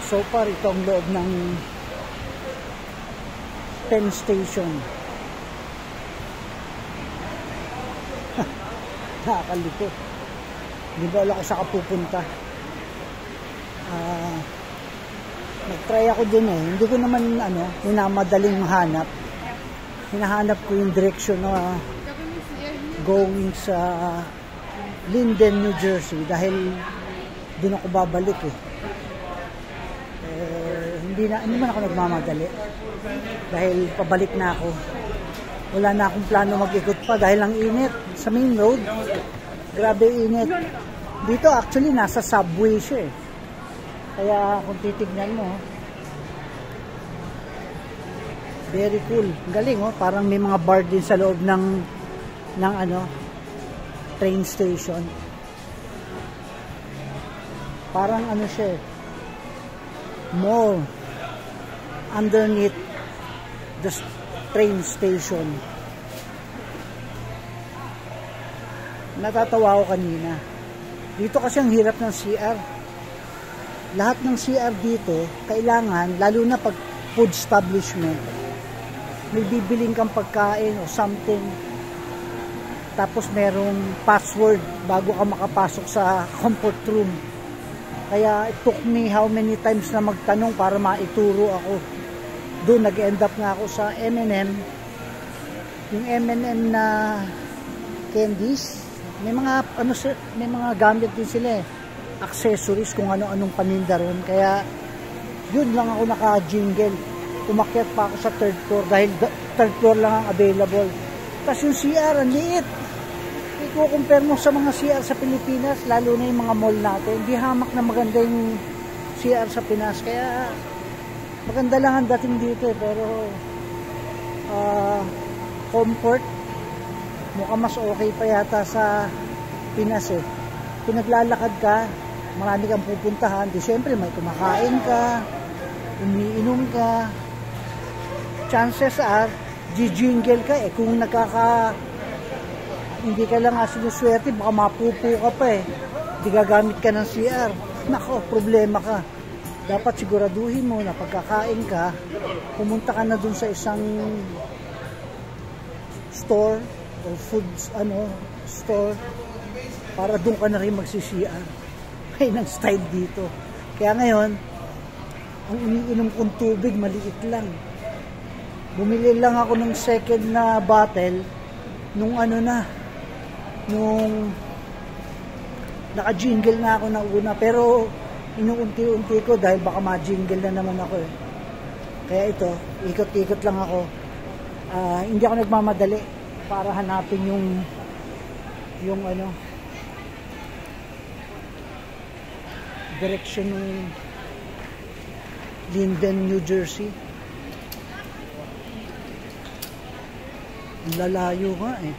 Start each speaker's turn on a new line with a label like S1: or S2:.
S1: So far, ito ang loob ng Penn Station. Nakakalito. Hindi ba alam ko saan ka pupunta. Nag-try ako dun eh. Hindi ko naman minamadaling mahanap. Hinahanap ko yung direction na going sa Linden, New Jersey dahil dun ako babalik eh. Hindi naman ako nagmamadali dahil pabalik na ako. Wala na akong plano mag-ikot pa dahil ang init sa main road. Grabe init. Dito actually nasa subway siya eh. Kaya kung titignan mo, very cool. Galing oh, parang may mga bar din sa loob ng train station. Parang siya eh, mall underneath the train station. Natatawa ako kanina. Dito kasi ang hirap ng CR. Lahat ng CR dito, kailangan, lalo na pag food establishment, may bibiling kang pagkain o something, tapos merong password bago ka makapasok sa comfort room. Kaya it took me how many times na magtanong para maituro ako. Doon nag-end up nga ako sa M&M. Yung M&M na candies, may mga gamit din sila eh. Accessories kung ano-anong paninda ron. Kaya yun lang ako naka-jingle. Umakyat pa ako sa third floor dahil third floor lang ang available. Tapos yung CR, ang liit. I-compare mo sa mga CR sa Pilipinas, lalo na yung mga mall natin. Hindi hamak na maganda yung CR sa Pinas. Kaya maganda lang ang dating dito eh. Pero comfort, mukhang mas okay pa yata sa Pinas eh. Kung naglalakad ka, marami kang pupuntahan. Di syempre may kumakain ka, umiinom ka. Chances are, jijingle ka eh. Kung hindi ka lang sinuswerte, baka mapupo ka pa eh. Hindi gagamit ka ng CR. Nako, problema ka. Dapat siguraduhin mo na pagkakain ka, pumunta ka na dun sa isang store o food store para dun ka na rin magsi-CR. Ay, ng style dito. Kaya ngayon, ang iniinom kong tubig, maliit lang. Bumili lang ako ng second na bottle nung nung naka-jingle na ako ng una, pero inuunti-unti ko dahil baka ma-jingle na naman ako eh. Kaya ito, ikot-ikot lang ako. Hindi ako nagmamadali para hanapin yung direction ng Linden, New Jersey. Lalayo nga eh.